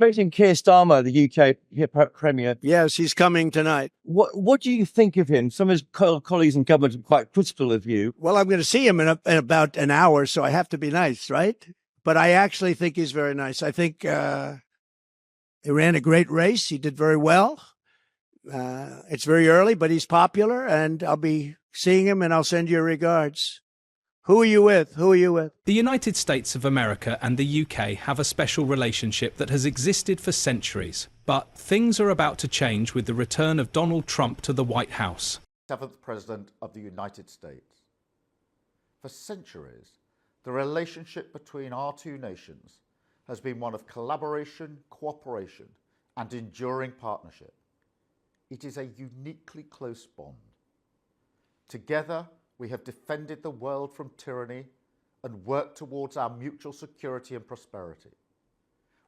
Meeting Keir Starmer, the UK Premier. Yes, he's coming tonight. What do you think of him? Some of his colleagues in government are quite critical of you. Well, I'm going to see him in about an hour, so I have to be nice, right? But I actually think he's very nice. I think he ran a great race. He did very well. It's very early, but he's popular, and I'll be seeing him, and I'll send you regards. Who are you with? Who are you with? The United States of America and the UK have a special relationship that has existed for centuries. But things are about to change with the return of Donald Trump to the White House. 7th President of the United States. For centuries, the relationship between our two nations has been one of collaboration, cooperation, and enduring partnership. It is a uniquely close bond. Together, we have defended the world from tyranny and worked towards our mutual security and prosperity.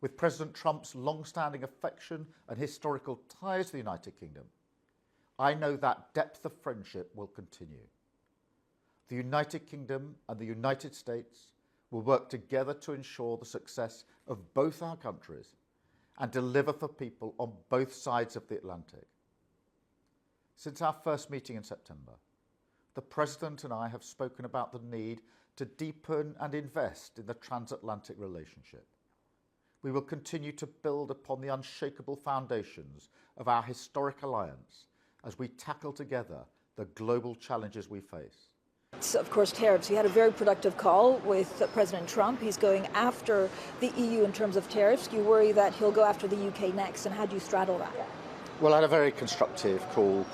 With President Trump's long-standing affection and historical ties to the United Kingdom, I know that depth of friendship will continue. The United Kingdom and the United States will work together to ensure the success of both our countries and deliver for people on both sides of the Atlantic. Since our first meeting in September, the President and I have spoken about the need to deepen and invest in the transatlantic relationship. We will continue to build upon the unshakable foundations of our historic alliance as we tackle together the global challenges we face. Of course, tariffs. He had a very productive call with President Trump. He's going after the EU in terms of tariffs. Do you worry that he'll go after the UK next, and how do you straddle that? Well, I had a very constructive call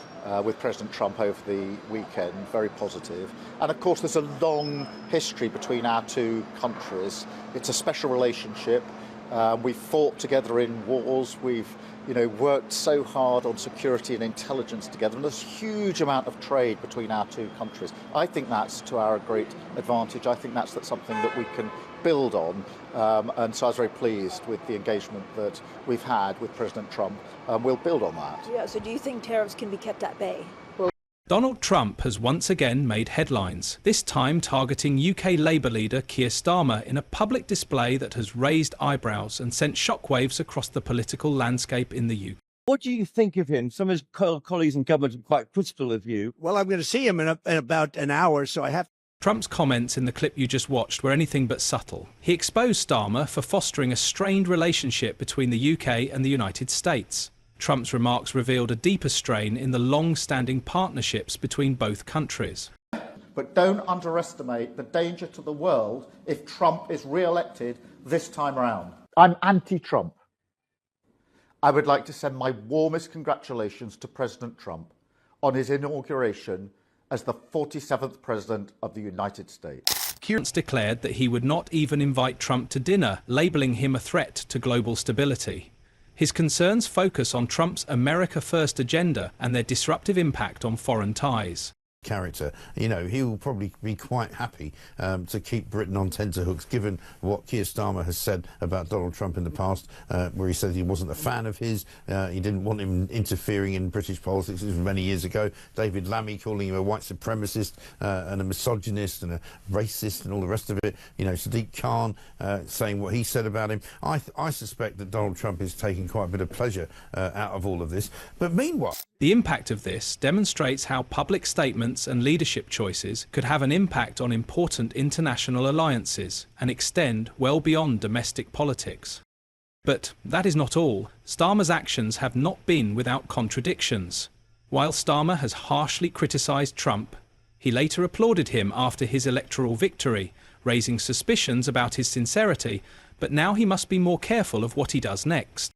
with President Trump over the weekend, very positive. And of course, there's a long history between our two countries. It's a special relationship. We've fought together in wars. We've worked so hard on security and intelligence together, and there's a huge amount of trade between our two countries. I think that's to our great advantage. I think that's something that we can build on, and so I was very pleased with the engagement that we've had with President Trump, and we'll build on that. Yeah, so do you think tariffs can be kept at bay? Donald Trump has once again made headlines, this time targeting UK Labour leader Keir Starmer in a public display that has raised eyebrows and sent shockwaves across the political landscape in the UK. What do you think of him? Some of his colleagues in government are quite critical of you. Well, I'm going to see him in about an hour, so I have. Trump's comments in the clip you just watched were anything but subtle. He exposed Starmer for fostering a strained relationship between the UK and the United States. Trump's remarks revealed a deeper strain in the long-standing partnerships between both countries. But don't underestimate the danger to the world if Trump is re-elected this time around. I'm anti-Trump. I would like to send my warmest congratulations to President Trump on his inauguration as the 47th President of the United States. Keir declared that he would not even invite Trump to dinner, labelling him a threat to global stability. His concerns focus on Trump's America First agenda and their disruptive impact on foreign ties. Character, he will probably be quite happy to keep Britain on tenterhooks, given what Keir Starmer has said about Donald Trump in the past, where he said he wasn't a fan of his, he didn't want him interfering in British politics. This was many years ago. David Lammy calling him a white supremacist and a misogynist and a racist and all the rest of it. Sadiq Khan saying what he said about him. I suspect that Donald Trump is taking quite a bit of pleasure out of all of this. But meanwhile, the impact of this demonstrates how public statements and leadership choices could have an impact on important international alliances and extend well beyond domestic politics. But that is not all. Starmer's actions have not been without contradictions. While Starmer has harshly criticised Trump, he later applauded him after his electoral victory, raising suspicions about his sincerity, but now he must be more careful of what he does next.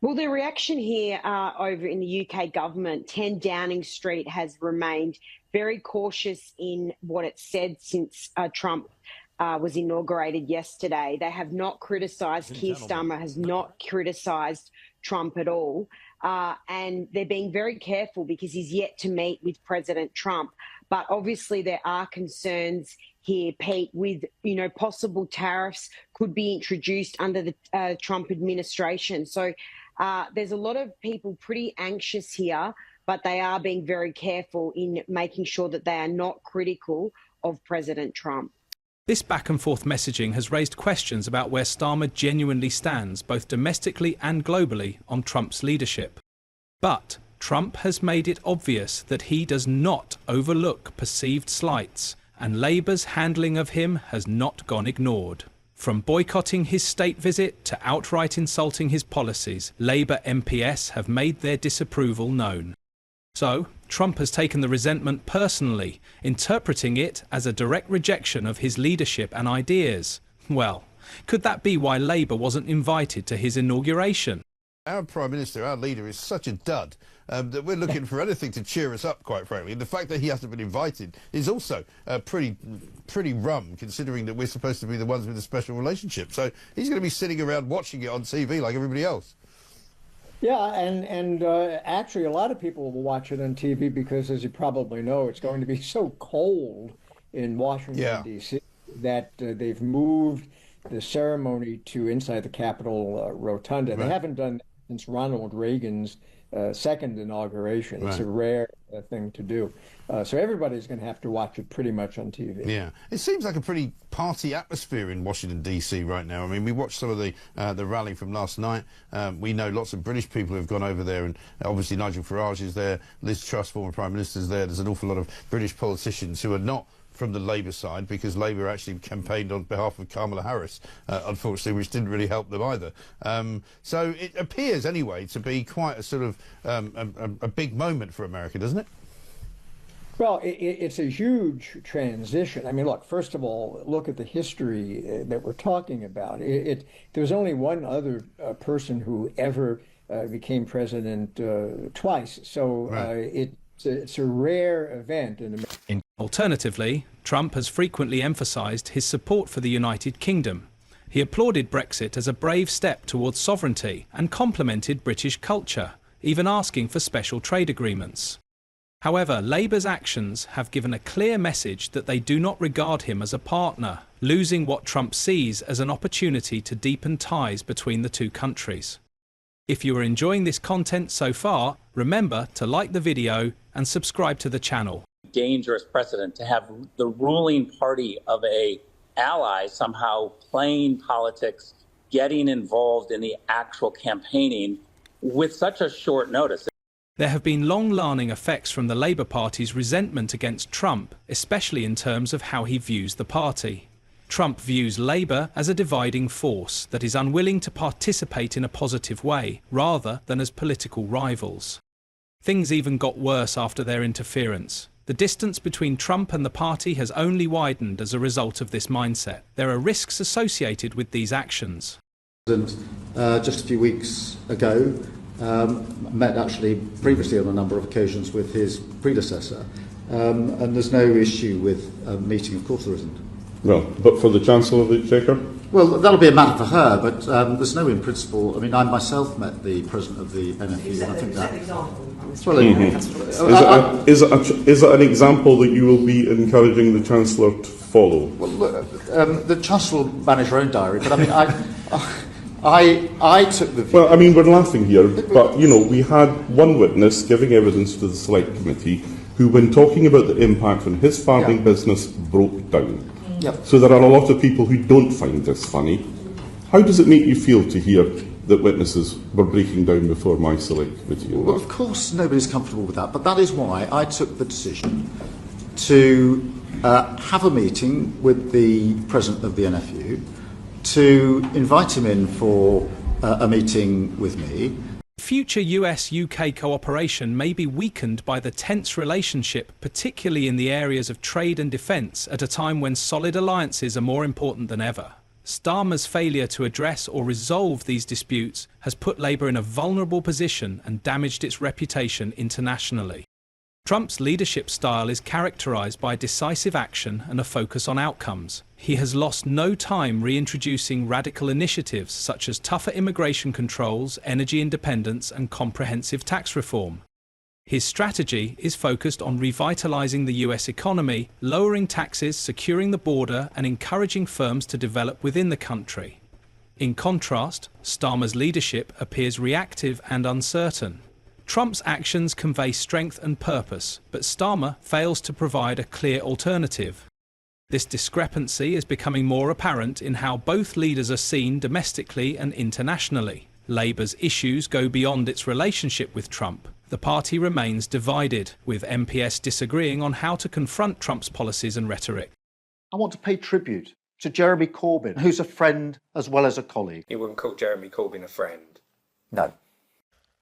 Well, the reaction here over in the UK government, 10 Downing Street has remained very cautious in what it's said since Trump was inaugurated yesterday. They have not criticised, Keir Starmer has not criticised Trump at all. And they're being very careful because he's yet to meet with President Trump. But obviously there are concerns here, Pete, with, possible tariffs could be introduced under the Trump administration. So there's a lot of people pretty anxious here, but they are being very careful in making sure that they are not critical of President Trump. This back-and-forth messaging has raised questions about where Starmer genuinely stands, both domestically and globally, on Trump's leadership. But Trump has made it obvious that he does not overlook perceived slights, and Labour's handling of him has not gone ignored. From boycotting his state visit to outright insulting his policies, Labour MPs have made their disapproval known. So, Trump has taken the resentment personally, interpreting it as a direct rejection of his leadership and ideas. Well, could that be why Labour wasn't invited to his inauguration? Our Prime Minister, our leader, is such a dud that we're looking for anything to cheer us up, quite frankly. And the fact that he hasn't been invited is also pretty rum, considering that we're supposed to be the ones with a special relationship. So he's going to be sitting around watching it on TV like everybody else. Yeah, and actually a lot of people will watch it on TV because, as you probably know, it's going to be so cold in Washington, D.C. that they've moved the ceremony to inside the Capitol Rotunda. They haven't done that since Ronald Reagan's second inauguration. It's a rare thing to do. So everybody's going to have to watch it pretty much on TV. Yeah, it seems like a pretty party atmosphere in Washington D.C. right now. I mean, we watched some of the rally from last night. We know lots of British people who've gone over there, and obviously Nigel Farage is there, Liz Truss, former Prime Minister, is there. There's an awful lot of British politicians who are not from the Labour side, because Labour actually campaigned on behalf of Kamala Harris, unfortunately, which didn't really help them either. So it appears, anyway, to be quite a sort of a big moment for America, doesn't it? Well, it's a huge transition. I mean, look, first of all, look at the history that we're talking about. There's only one other person who ever became president twice. So it's a rare event in America. Alternatively, Trump has frequently emphasised his support for the United Kingdom. He applauded Brexit as a brave step towards sovereignty and complimented British culture, even asking for special trade agreements. However, Labour's actions have given a clear message that they do not regard him as a partner, losing what Trump sees as an opportunity to deepen ties between the two countries. If you are enjoying this content so far, remember to like the video and subscribe to the channel. Dangerous precedent to have the ruling party of a ally somehow playing politics, getting involved in the actual campaigning with such a short notice. There have been long-lasting effects from the Labour Party's resentment against Trump, especially in terms of how he views the party. Trump views Labour as a dividing force that is unwilling to participate in a positive way, rather than as political rivals. Things even got worse after their interference. The distance between Trump and the party has only widened as a result of this mindset. There are risks associated with these actions. Just a few weeks ago, met actually previously on a number of occasions with his predecessor, and there's no issue with meeting, of course there isn't. Well, but for the Chancellor of the Exchequer? Well, that'll be a matter for her, but there's no in principle. I mean, I myself met the President of the NFU, and I think that... Well, is it an example that you will be encouraging the Chancellor to follow? Well, the Chancellor will manage her own diary, but I mean, I took the view... Well, I mean, we're laughing here, but, you know, we had one witness giving evidence to the Select Committee who, when talking about the impact on his farming business, broke down. Yep. So there are a lot of people who don't find this funny. How does it make you feel to hear that witnesses were breaking down before my Select Committee? Well, of course nobody's comfortable with that, but that is why I took the decision to have a meeting with the President of the NFU, to invite him in for a meeting with me. Future US-UK cooperation may be weakened by the tense relationship, particularly in the areas of trade and defence, at a time when solid alliances are more important than ever. Starmer's failure to address or resolve these disputes has put Labour in a vulnerable position and damaged its reputation internationally. Trump's leadership style is characterised by decisive action and a focus on outcomes. He has lost no time reintroducing radical initiatives such as tougher immigration controls, energy independence and comprehensive tax reform. His strategy is focused on revitalising the US economy, lowering taxes, securing the border and encouraging firms to develop within the country. In contrast, Starmer's leadership appears reactive and uncertain. Trump's actions convey strength and purpose, but Starmer fails to provide a clear alternative. This discrepancy is becoming more apparent in how both leaders are seen domestically and internationally. Labour's issues go beyond its relationship with Trump. The party remains divided, with MPs disagreeing on how to confront Trump's policies and rhetoric. I want to pay tribute to Jeremy Corbyn, who's a friend as well as a colleague. You wouldn't call Jeremy Corbyn a friend? No.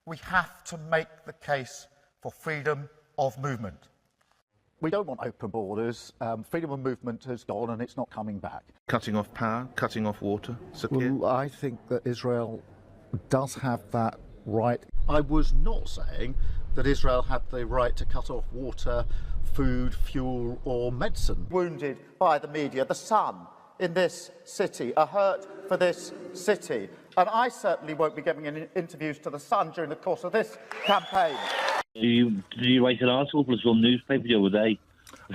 We have to make the case for freedom of movement. We don't want open borders. Freedom of movement has gone and it's not coming back. Cutting off power, cutting off water, Sakir? Well, I think that Israel does have that right. I was not saying that Israel had the right to cut off water, food, fuel or medicine. Wounded by the media, the Sun in this city, a hurt for this city. And I certainly won't be giving any interviews to the Sun during the course of this campaign. Did you write an article for some newspaper the other day?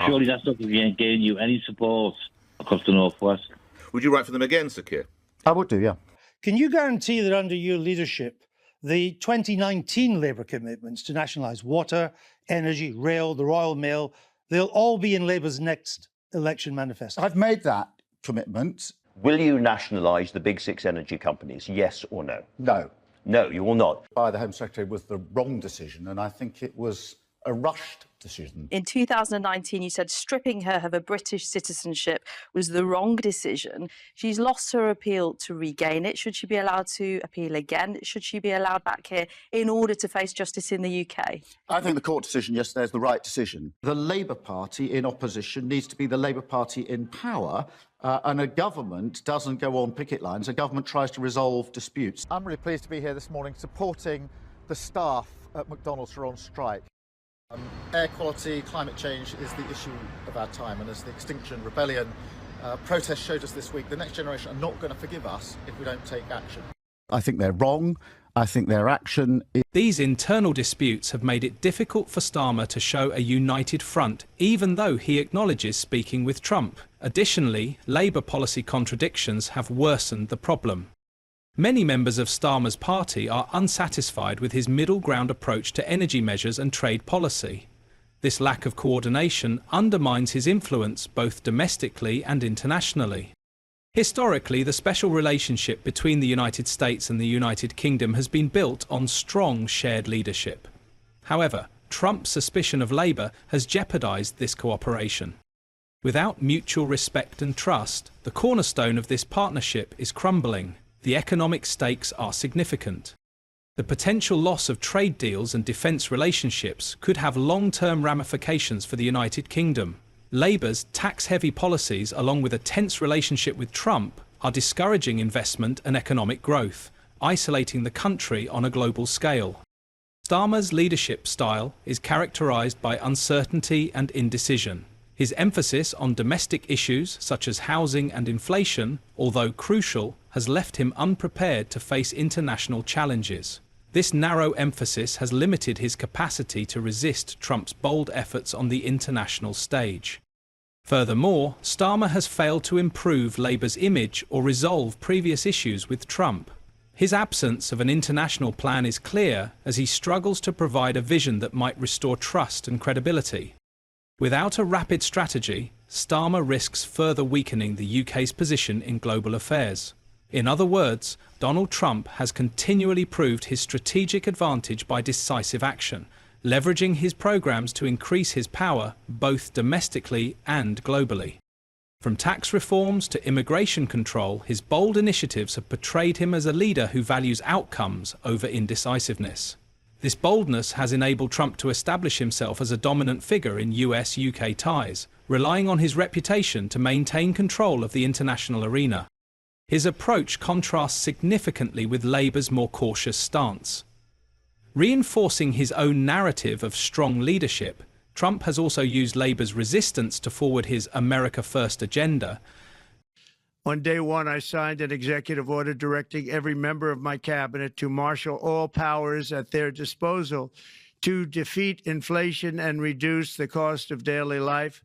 Surely that's not going to gain you any support across the Northwest. Would you write for them again, Sakir? I would do, yeah. Can you guarantee that under your leadership, the 2019 Labour commitments to nationalise water, energy, rail, the Royal Mail, they'll all be in Labour's next election manifesto? I've made that commitment. Will you nationalise the big six energy companies, yes or no? No. No, you will not. By the Home Secretary was the wrong decision, and I think it was a rushed decision. In 2019, you said stripping her of her British citizenship was the wrong decision. She's lost her appeal to regain it. Should she be allowed to appeal again? Should she be allowed back here in order to face justice in the UK? I think the court decision yesterday is the right decision. The Labour Party in opposition needs to be the Labour Party in power, and a government doesn't go on picket lines. A government tries to resolve disputes. I'm really pleased to be here this morning supporting the staff at McDonald's who are on strike. Air quality, climate change is the issue of our time, and as the Extinction Rebellion protest showed us this week, the next generation are not going to forgive us if we don't take action. I think they're wrong. I think their action is... These internal disputes have made it difficult for Starmer to show a united front, even though he acknowledges speaking with Trump. Additionally, Labour policy contradictions have worsened the problem. Many members of Starmer's party are unsatisfied with his middle ground approach to energy measures and trade policy. This lack of coordination undermines his influence both domestically and internationally. Historically, the special relationship between the United States and the United Kingdom has been built on strong shared leadership. However, Trump's suspicion of Labour has jeopardized this cooperation. Without mutual respect and trust, the cornerstone of this partnership is crumbling. The economic stakes are significant. The potential loss of trade deals and defence relationships could have long-term ramifications for the United Kingdom. Labour's tax-heavy policies, along with a tense relationship with Trump, are discouraging investment and economic growth, isolating the country on a global scale. Starmer's leadership style is characterised by uncertainty and indecision. His emphasis on domestic issues such as housing and inflation, although crucial, has left him unprepared to face international challenges. This narrow emphasis has limited his capacity to resist Trump's bold efforts on the international stage. Furthermore, Starmer has failed to improve Labour's image or resolve previous issues with Trump. His absence of an international plan is clear as he struggles to provide a vision that might restore trust and credibility. Without a rapid strategy, Starmer risks further weakening the UK's position in global affairs. In other words, Donald Trump has continually proved his strategic advantage by decisive action, leveraging his programs to increase his power both domestically and globally. From tax reforms to immigration control, his bold initiatives have portrayed him as a leader who values outcomes over indecisiveness. This boldness has enabled Trump to establish himself as a dominant figure in US-UK ties, relying on his reputation to maintain control of the international arena. His approach contrasts significantly with Labour's more cautious stance. Reinforcing his own narrative of strong leadership, Trump has also used Labour's resistance to forward his America First agenda. On day one, I signed an executive order directing every member of my cabinet to marshal all powers at their disposal to defeat inflation and reduce the cost of daily life.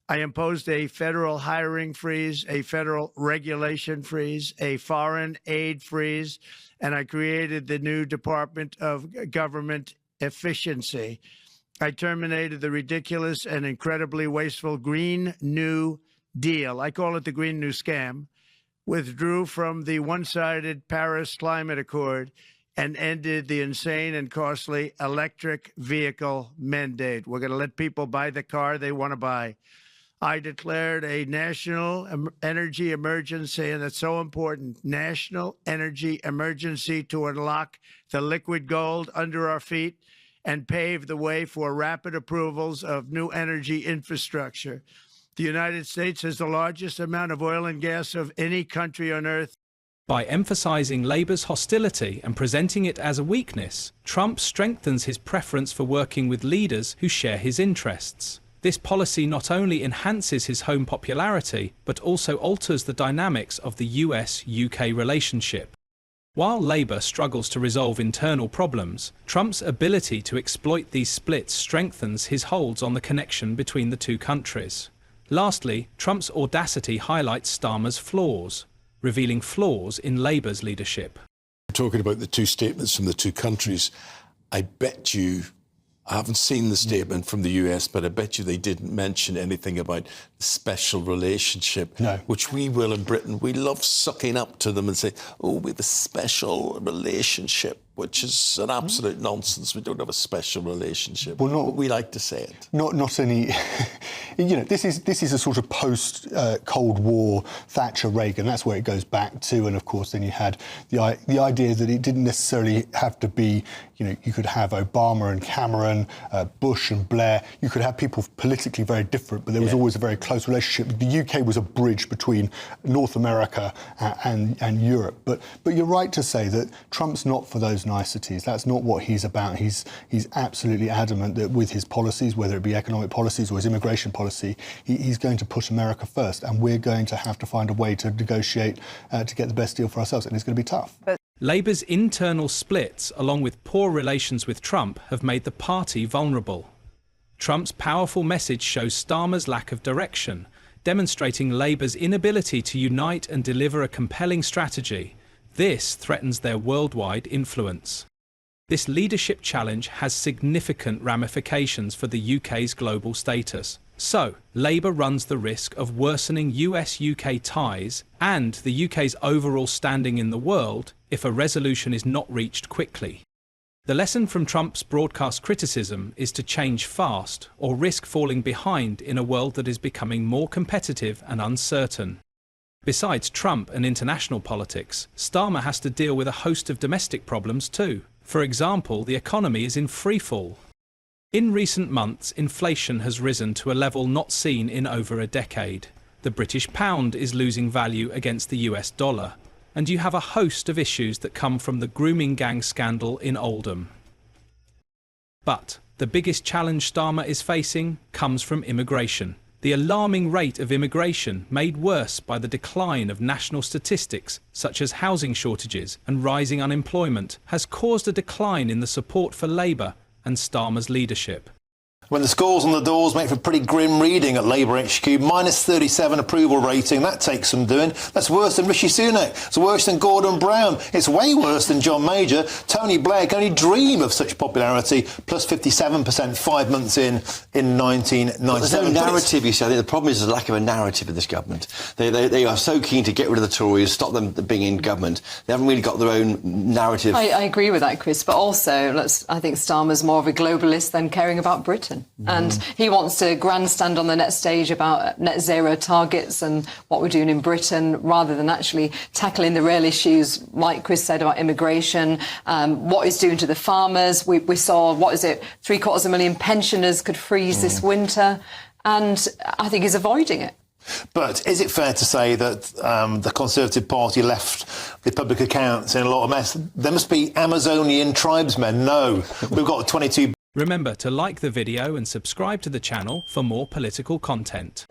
I imposed a federal hiring freeze, a federal regulation freeze, a foreign aid freeze, and I created the new Department of Government Efficiency. I terminated the ridiculous and incredibly wasteful Green New deal, I call it the Green New Scam, withdrew from the one-sided Paris Climate Accord and ended the insane and costly electric vehicle mandate. We're going to let people buy the car they want to buy. I declared a national energy emergency, and it's so important, national energy emergency to unlock the liquid gold under our feet and pave the way for rapid approvals of new energy infrastructure. The United States has the largest amount of oil and gas of any country on earth. By emphasising Labour's hostility and presenting it as a weakness, Trump strengthens his preference for working with leaders who share his interests. This policy not only enhances his home popularity, but also alters the dynamics of the US-UK relationship. While Labour struggles to resolve internal problems, Trump's ability to exploit these splits strengthens his holds on the connection between the two countries. Lastly, Trump's audacity highlights Starmer's flaws, revealing flaws in Labour's leadership. Talking about the two statements from the two countries, I bet you, I haven't seen the statement from the US, but I bet you they didn't mention anything about the special relationship, which we will in Britain. We love sucking up to them and say, oh, we have a special relationship, which is an absolute nonsense. We don't have a special relationship. Well, but we like to say it. Not any. You know, this is a sort of post Cold War Thatcher Reagan. That's where it goes back to, and of course, then you had the idea that it didn't necessarily have to be. You know, you could have Obama and Cameron, Bush and Blair. You could have people politically very different, but there was always a very close relationship. The UK was a bridge between North America and Europe. But you're right to say that Trump's not for those niceties. That's not what he's about. He's absolutely adamant that with his policies, whether it be economic policies or his immigration policy, he's going to put America first, and we're going to have to find a way to negotiate to get the best deal for ourselves, and it's going to be tough. Labour's internal splits, along with poor relations with Trump, have made the party vulnerable. Trump's powerful message shows Starmer's lack of direction, demonstrating Labour's inability to unite and deliver a compelling strategy. This threatens their worldwide influence. This leadership challenge has significant ramifications for the UK's global status. So, Labour runs the risk of worsening US-UK ties and the UK's overall standing in the world if a resolution is not reached quickly. The lesson from Trump's broadcast criticism is to change fast or risk falling behind in a world that is becoming more competitive and uncertain. Besides Trump and international politics, Starmer has to deal with a host of domestic problems too. For example, the economy is in freefall. In recent months, inflation has risen to a level not seen in over a decade. The British pound is losing value against the US dollar, and you have a host of issues that come from the grooming gang scandal in Oldham. But the biggest challenge Starmer is facing comes from immigration. The alarming rate of immigration, made worse by the decline of national statistics such as housing shortages and rising unemployment, has caused a decline in the support for Labour and Starmer's leadership. When the scores on the doors make for pretty grim reading at Labour HQ, minus 37 approval rating, that takes some doing. That's worse than Rishi Sunak. It's worse than Gordon Brown. It's way worse than John Major. Tony Blair can only dream of such popularity, plus 57% 5 months in 1997. There's no narrative, you see. I think the problem is the lack of a narrative in this government. They are so keen to get rid of the Tories, stop them being in government. They haven't really got their own narrative. I agree with that, Chris, but also I think Starmer's more of a globalist than caring about Britain. And he wants to grandstand on the net stage about net zero targets and what we're doing in Britain, rather than actually tackling the real issues, like Chris said, about immigration, what it's doing to the farmers. We saw, 750,000 pensioners could freeze this winter, and I think he's avoiding it. But is it fair to say that the Conservative Party left the public accounts in a lot of mess? There must be Amazonian tribesmen. No, we've got 22... Remember to like the video and subscribe to the channel for more political content.